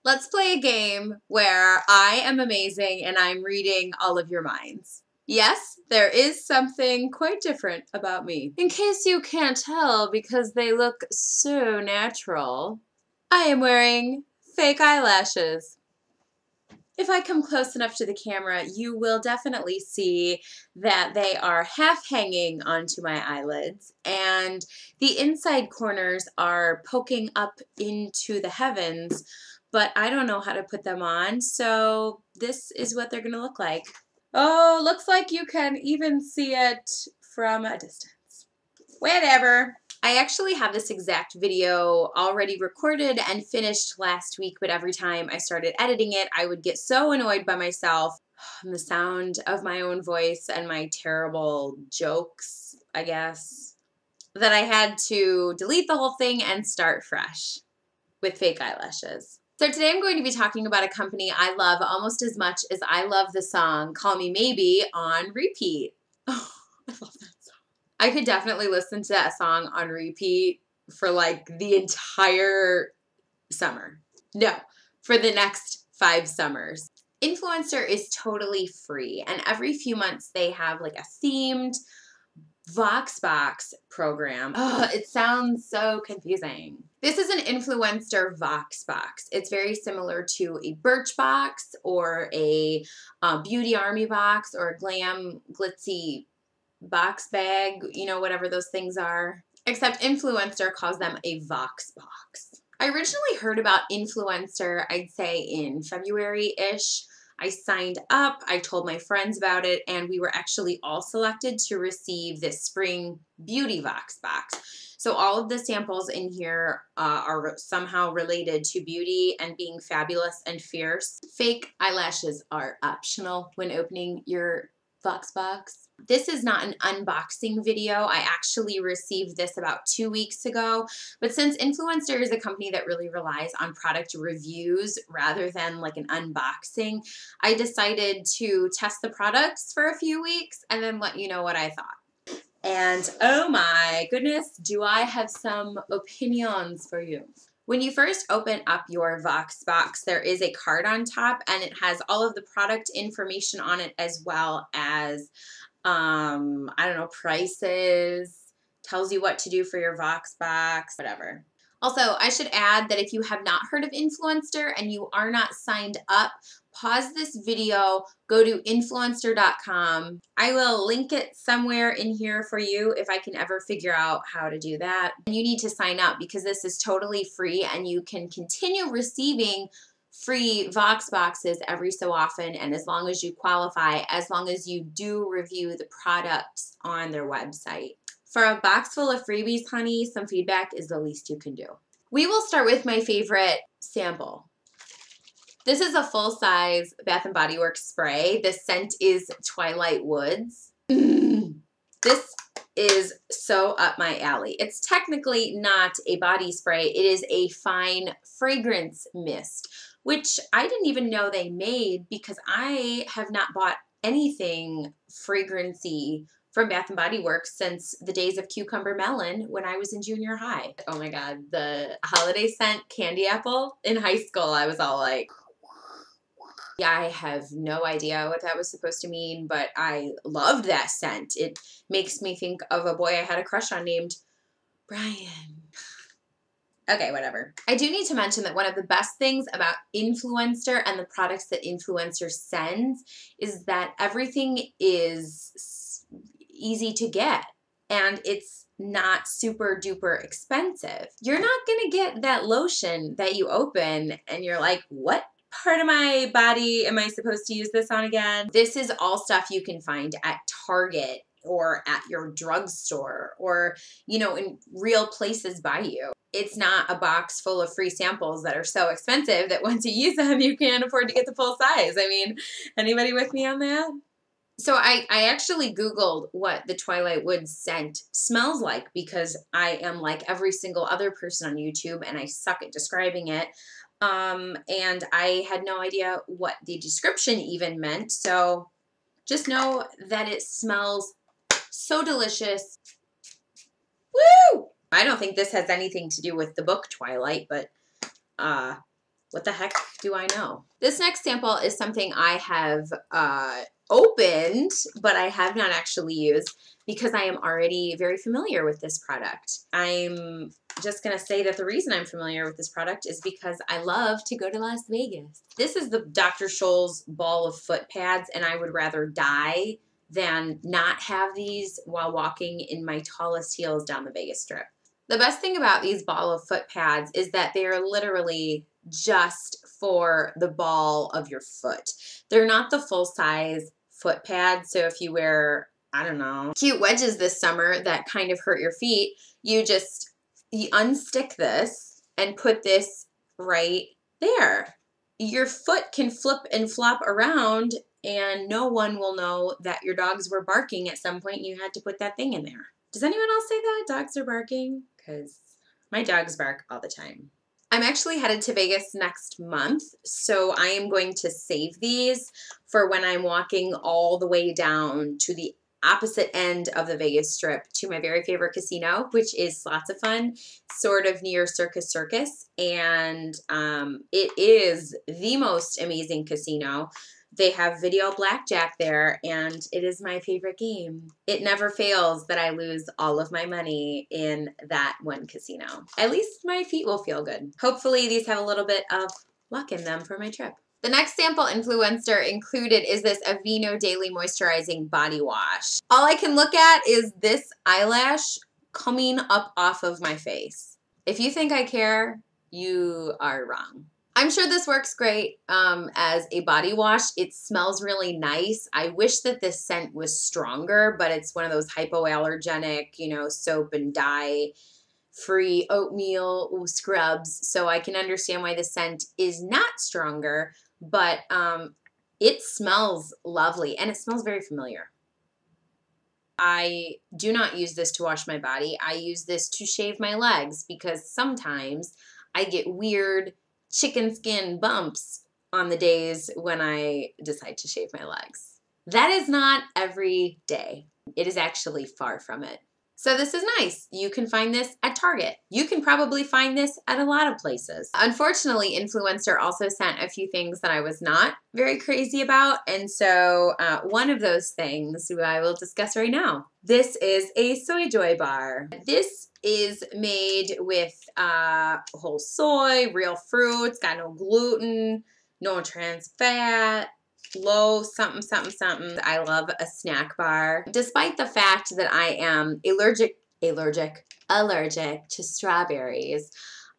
Let's play a game where I am amazing and I'm reading all of your minds. Yes, there is something quite different about me. In case you can't tell because they look so natural, I am wearing fake eyelashes. If I come close enough to the camera, you will definitely see that they are half hanging onto my eyelids and the inside corners are poking up into the heavens, but I don't know how to put them on, so this is what they're gonna look like. Oh, looks like you can even see it from a distance. Whatever. I actually have this exact video already recorded and finished last week, but every time I started editing it, I would get so annoyed by myself and the sound of my own voice and my terrible jokes, I guess, that I had to delete the whole thing and start fresh with fake eyelashes. So today I'm going to be talking about a company I love almost as much as I love the song Call Me Maybe on repeat. Oh, I love that song. I could definitely listen to that song on repeat for like the entire summer. No, for the next 5 summers. Influenster is totally free, and every few months they have like a themed VoxBox program. Oh, it sounds so confusing. This is an Influenster VoxBox. It's very similar to a Birchbox or a Beauty Army box or a Glam Glitzy box bag, you know, whatever those things are. Except Influenster calls them a VoxBox. I originally heard about Influencer, I'd say in February-ish. I signed up, I told my friends about it, and we were actually all selected to receive this spring beauty VoxBox. So all of the samples in here are somehow related to beauty and being fabulous and fierce. Fake eyelashes are optional when opening your VoxBox. This is not an unboxing video. I actually received this about 2 weeks ago, but since Influenster is a company that really relies on product reviews rather than like an unboxing, I decided to test the products for a few weeks and then let you know what I thought. And oh my goodness, do I have some opinions for you. When you first open up your VoxBox, there is a card on top and it has all of the product information on it as well as, I don't know, prices, tells you what to do for your VoxBox, whatever. Also, I should add that if you have not heard of Influenster and you are not signed up, pause this video, go to influenster.com. I will link it somewhere in here for you if I can ever figure out how to do that. And you need to sign up because this is totally free and you can continue receiving free VoxBoxes every so often, and as long as you qualify, as long as you do review the products on their website. For a box full of freebies, honey, some feedback is the least you can do. We will start with my favorite sample. This is a full-size Bath & Body Works spray. The scent is Twilight Woods. This is so up my alley. It's technically not a body spray. It is a fine fragrance mist, which I didn't even know they made because I have not bought anything fragrancy from Bath & Body Works since the days of Cucumber Melon when I was in junior high. Oh my God, the holiday scent Candy Apple in high school, I was all like, yeah, I have no idea what that was supposed to mean, but I loved that scent. It makes me think of a boy I had a crush on named Brian. Okay, whatever. I do need to mention that one of the best things about Influencer and the products that Influencer sends is that everything is easy to get and it's not super duper expensive. You're not gonna get that lotion that you open and you're like, what part of my body am I supposed to use this on again? This is all stuff you can find at Target or at your drugstore or, you know, in real places by you. It's not a box full of free samples that are so expensive that once you use them, you can't afford to get the full size. I mean, anybody with me on that? So I actually Googled what the Twilight Woods scent smells like because I am like every single other person on YouTube and I suck at describing it. And I had no idea what the description even meant. So just know that it smells so delicious. Woo! I don't think this has anything to do with the book Twilight, but what the heck do I know? This next sample is something I have opened, but I have not actually used because I am already very familiar with this product. I'm just going to say that the reason I'm familiar with this product is because I love to go to Las Vegas. This is the Dr. Scholl's ball of foot pads, and I would rather die than not have these while walking in my tallest heels down the Vegas Strip. The best thing about these ball of foot pads is that they are literally just for the ball of your foot. They're not the full size foot pads, so if you wear, I don't know, cute wedges this summer that kind of hurt your feet, you unstick this and put this right there. Your foot can flip and flop around and no one will know that your dogs were barking at some point and you had to put that thing in there. Does anyone else say that? Dogs are barking? Because my dogs bark all the time. I'm actually headed to Vegas next month, so I am going to save these for when I'm walking all the way down to the opposite end of the Vegas Strip to my very favorite casino, which is Lots of Fun, sort of near Circus Circus, and it is the most amazing casino. They have video blackjack there, and it is my favorite game. It never fails that I lose all of my money in that one casino. At least my feet will feel good. Hopefully these have a little bit of luck in them for my trip. The next sample Influenster included is this Aveeno Daily Moisturizing Body Wash. All I can look at is this eyelash coming up off of my face. If you think I care, you are wrong. I'm sure this works great as a body wash. It smells really nice. I wish that this scent was stronger, but it's one of those hypoallergenic, you know, soap and dye free oatmeal scrubs. So I can understand why the scent is not stronger, but it smells lovely and it smells very familiar. I do not use this to wash my body. I use this to shave my legs because sometimes I get weird chicken skin bumps on the days when I decide to shave my legs. That is not every day. It is actually far from it. So this is nice. You can find this at Target. You can probably find this at a lot of places. Unfortunately, Influenster also sent a few things that I was not very crazy about, and so one of those things I will discuss right now. This is a SOYJOY bar. This is made with whole soy, real fruits, got no gluten, no trans fat, low something, something, something. I love a snack bar. Despite the fact that I am allergic to strawberries,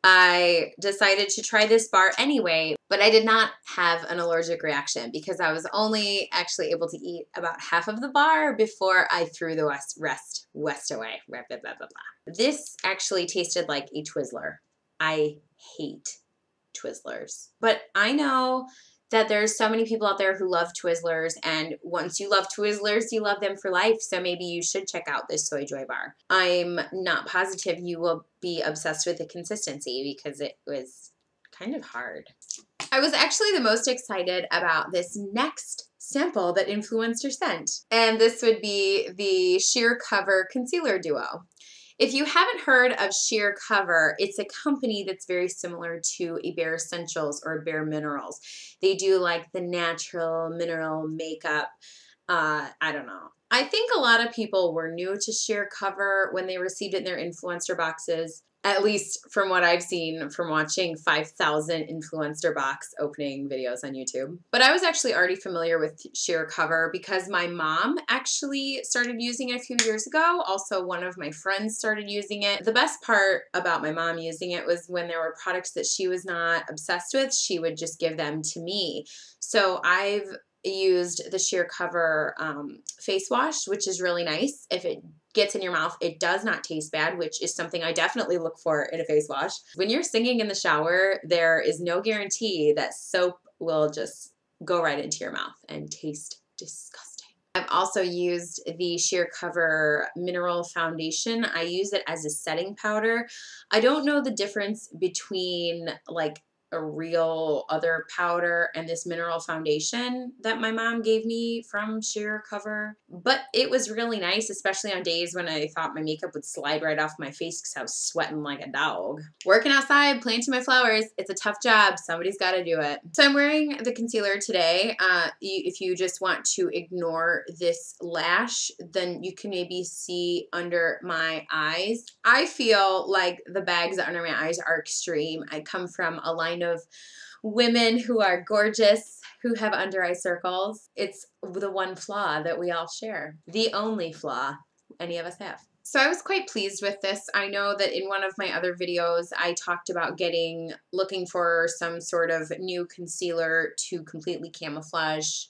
I decided to try this bar anyway, but I did not have an allergic reaction because I was only actually able to eat about half of the bar before I threw the rest away. Blah, blah, blah, blah, blah. This actually tasted like a Twizzler. I hate Twizzlers, but I know that there's so many people out there who love Twizzlers, and once you love Twizzlers, you love them for life, so maybe you should check out this SOYJOY bar. I'm not positive you will be obsessed with the consistency because it was kind of hard. I was actually the most excited about this next sample that Influenster sent, and this would be the SheerCover Concealer Duo. If you haven't heard of SheerCover, it's a company that's very similar to a Bare Essentials or Bare Minerals. They do like the natural mineral makeup. I don't know. I think a lot of people were new to SheerCover when they received it in their Influencer boxes, at least from what I've seen from watching 5,000 Influencer box opening videos on YouTube. But I was actually already familiar with SheerCover because my mom actually started using it a few years ago. Also, one of my friends started using it. The best part about my mom using it was when there were products that she was not obsessed with, she would just give them to me. So I've used the SheerCover face wash, which is really nice. If it gets in your mouth, it does not taste bad, which is something I definitely look for in a face wash. When you're singing in the shower, there is no guarantee that soap will just go right into your mouth and taste disgusting. I've also used the SheerCover Mineral Foundation. I use it as a setting powder. I don't know the difference between like a real other powder and this mineral foundation that my mom gave me from SheerCover. But it was really nice, especially on days when I thought my makeup would slide right off my face because I was sweating like a dog. Working outside, planting my flowers, it's a tough job. Somebody's got to do it. So I'm wearing the concealer today. If you just want to ignore this lash, then you can maybe see under my eyes. I feel like the bags under my eyes are extreme. I come from a line of women who are gorgeous, who have under eye circles. It's the one flaw that we all share. The only flaw any of us have. So I was quite pleased with this. I know that in one of my other videos, I talked about looking for some sort of new concealer to completely camouflage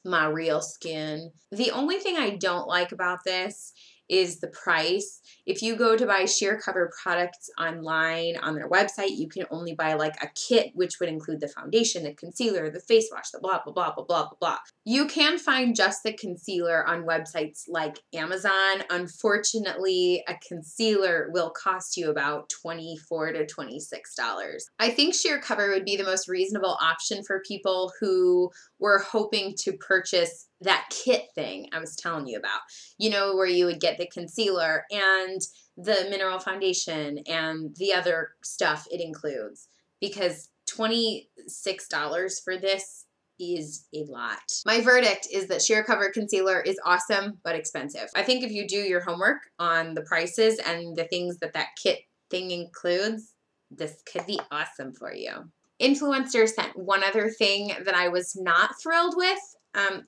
my real skin. The only thing I don't like about this is the price. If you go to buy SheerCover products online on their website, you can only buy like a kit, which would include the foundation, the concealer, the face wash, the blah, blah, blah, blah, blah, blah, blah. You can find just the concealer on websites like Amazon. Unfortunately, a concealer will cost you about $24 to $26. I think SheerCover would be the most reasonable option for people who were hoping to purchase that kit thing I was telling you about. You know, where you would get the concealer and the mineral foundation and the other stuff it includes. Because $26 for this is a lot. My verdict is that SheerCover concealer is awesome but expensive. I think if you do your homework on the prices and the things that that kit thing includes, this could be awesome for you. Influenster sent one other thing that I was not thrilled with.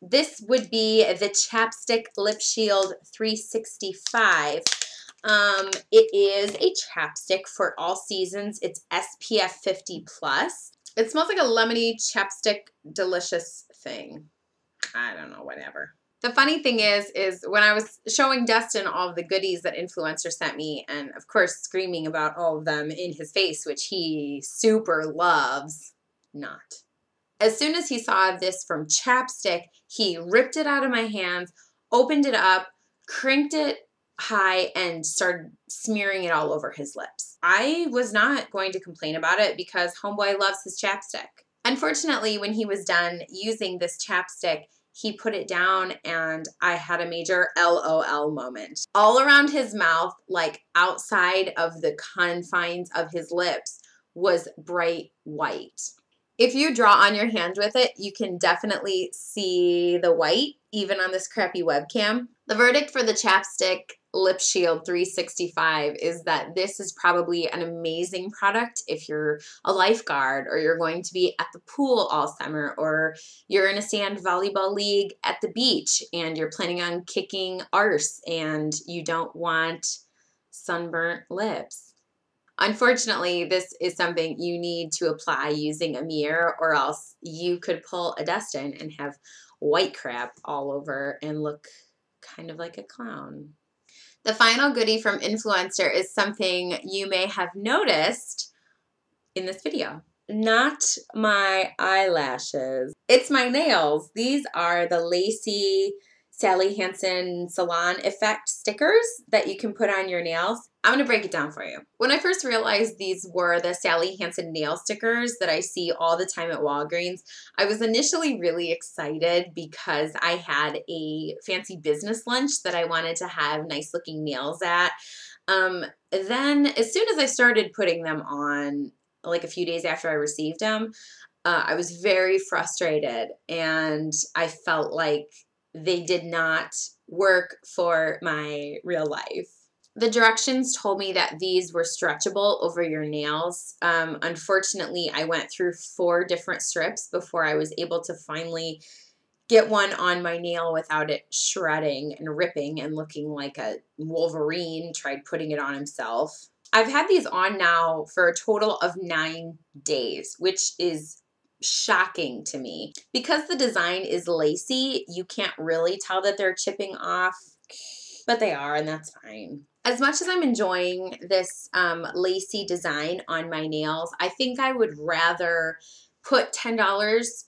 This would be the Chapstick Lip Shield 365. It is a chapstick for all seasons. It's SPF 50+. It smells like a lemony chapstick delicious thing. I don't know, whatever. The funny thing is when I was showing Dustin all of the goodies that Influenster sent me, and of course screaming about all of them in his face, which he super loves, not. As soon as he saw this from Chapstick, he ripped it out of my hands, opened it up, cranked it high, and started smearing it all over his lips. I was not going to complain about it because homeboy loves his chapstick. Unfortunately, when he was done using this chapstick, he put it down and I had a major LOL moment. All around his mouth, like outside of the confines of his lips, was bright white. If you draw on your hand with it, you can definitely see the white, even on this crappy webcam. The verdict for the Chapstick Lip Shield 365 is that this is probably an amazing product if you're a lifeguard, or you're going to be at the pool all summer, or you're in a sand volleyball league at the beach and you're planning on kicking arse and you don't want sunburnt lips. Unfortunately, this is something you need to apply using a mirror, or else you could pull a Dustin and have white crap all over and look kind of like a clown. The final goodie from Influenster is something you may have noticed in this video. Not my eyelashes. It's my nails. These are the lacy Sally Hansen Salon Effect stickers that you can put on your nails. I'm going to break it down for you. When I first realized these were the Sally Hansen nail stickers that I see all the time at Walgreens, I was initially really excited because I had a fancy business lunch that I wanted to have nice looking nails at. Then as soon as I started putting them on, like a few days after I received them, I was very frustrated and I felt like they did not work for my real life. The directions told me that these were stretchable over your nails. Unfortunately, I went through 4 different strips before I was able to finally get one on my nail without it shredding and ripping and looking like a Wolverine tried putting it on himself. I've had these on now for a total of 9 days, which is shocking to me. Because the design is lacy, you can't really tell that they're chipping off, but they are, and that's fine. As much as I'm enjoying this lacy design on my nails, I think I would rather put $10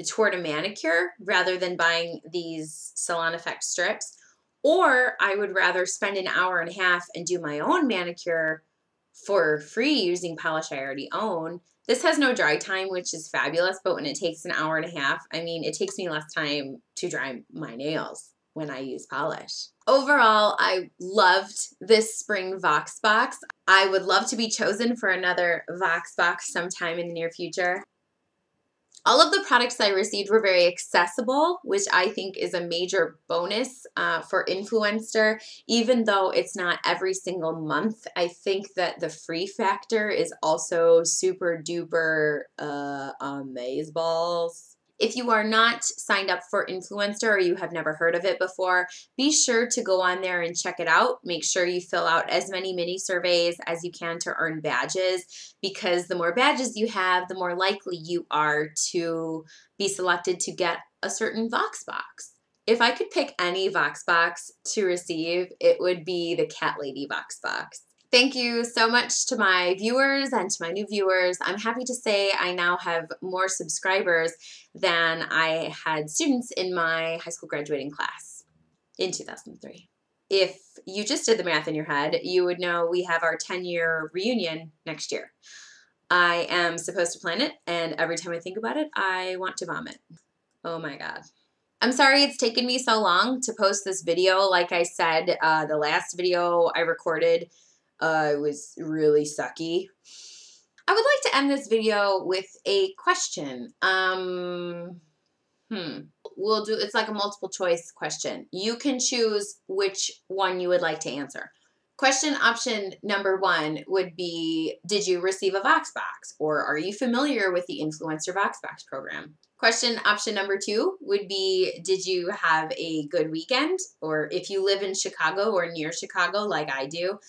toward a manicure rather than buying these Salon Effect strips. Or I would rather spend an hour and a half and do my own manicure for free using polish I already own. This has no dry time, which is fabulous, but when it takes an hour and a half, I mean, it takes me less time to dry my nails when I use polish. Overall, I loved this spring VoxBox. I would love to be chosen for another VoxBox sometime in the near future. All of the products I received were very accessible, which I think is a major bonus for Influenster. Even though it's not every single month, I think that the free factor is also super duper amazeballs. If you are not signed up for Influenster or you have never heard of it before, be sure to go on there and check it out. Make sure you fill out as many mini surveys as you can to earn badges, because the more badges you have, the more likely you are to be selected to get a certain VoxBox. If I could pick any VoxBox to receive, it would be the Cat Lady VoxBox. Thank you so much to my viewers and to my new viewers. I'm happy to say I now have more subscribers than I had students in my high school graduating class in 2003. If you just did the math in your head, you would know we have our 10-year reunion next year. I am supposed to plan it, and every time I think about it, I want to vomit. Oh my God. I'm sorry it's taken me so long to post this video. Like I said, the last video I recorded was really sucky. I would like to end this video with a question. We'll do, it's like a multiple choice question. You can choose which one you would like to answer. Question option number 1 would be, did you receive a VoxBox, or are you familiar with the Influencer VoxBox program? Question option number 2 would be, did you have a good weekend? Or if you live in Chicago or near Chicago like I do,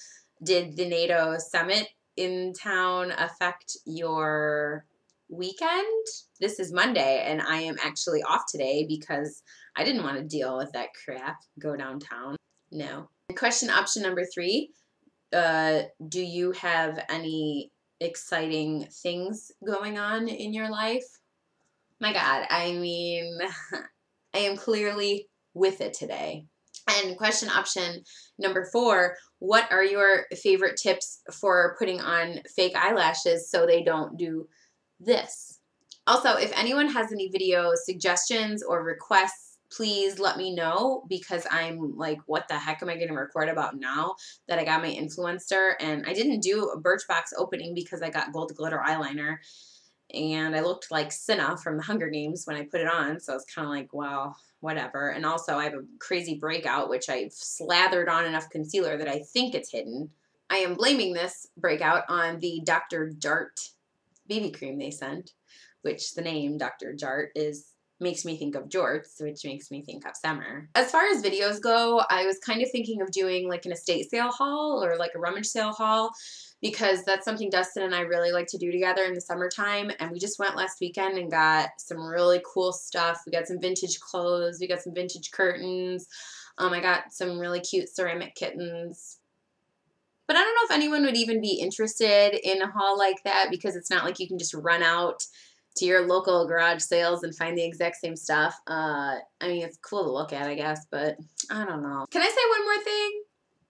did the NATO summit in town affect your weekend? This is Monday, and I am actually off today because I didn't want to deal with that crap. Go downtown. No. Question option number 3, do you have any exciting things going on in your life? My God, I mean, I am clearly with it today. And question option number 4, what are your favorite tips for putting on fake eyelashes so they don't do this? Also, if anyone has any video suggestions or requests, please let me know, because I'm like, what the heck am I going to record about now that I got my Influencer? And I didn't do a Birchbox opening because I got gold glitter eyeliner, and I looked like Cinna from the Hunger Games when I put it on, so I was kind of like, well, whatever. And also I have a crazy breakout, which I've slathered on enough concealer that I think it's hidden. I am blaming this breakout on the Dr. Jart BB cream they sent, which the name Dr. Jart makes me think of jorts, which makes me think of summer. As far as videos go, I was kind of thinking of doing like an estate sale haul or like a rummage sale haul, because that's something Dustin and I really like to do together in the summertime. And we just went last weekend and got some really cool stuff. We got some vintage clothes. We got some vintage curtains. I got some really cute ceramic kittens. But I don't know if anyone would even be interested in a haul like that, because it's not like you can just run out to your local garage sales and find the exact same stuff. I mean, it's cool to look at, I guess, but I don't know. Can I say one more thing?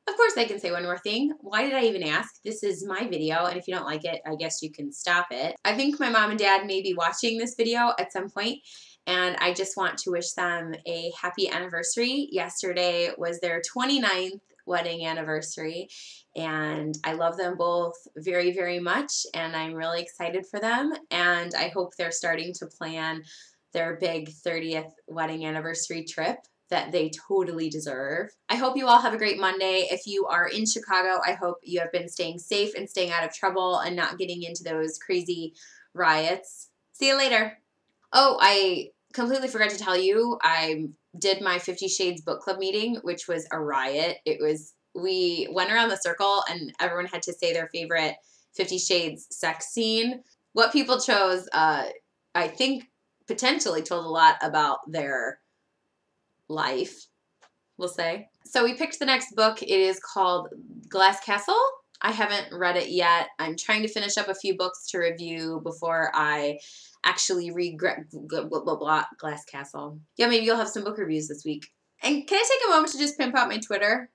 Of course I can say one more thing. Why did I even ask? This is my video, and if you don't like it, I guess you can stop it. I think my mom and dad may be watching this video at some point, and I just want to wish them a happy anniversary. Yesterday was their 29th wedding anniversary, and I love them both very, very much, and I'm really excited for them, and I hope they're starting to plan their big 30th wedding anniversary trip that they totally deserve. I hope you all have a great Monday. If you are in Chicago, I hope you have been staying safe and staying out of trouble and not getting into those crazy riots. See you later. Oh, I completely forgot to tell you, I did my 50 Shades book club meeting, which was a riot. We went around the circle and everyone had to say their favorite 50 Shades sex scene. What people chose, I think, potentially told a lot about their life, we'll say. So we picked the next book. It is called Glass Castle. I haven't read it yet. I'm trying to finish up a few books to review before I actually read Glass Castle. Yeah, maybe you'll have some book reviews this week. And can I take a moment to just pimp out my Twitter?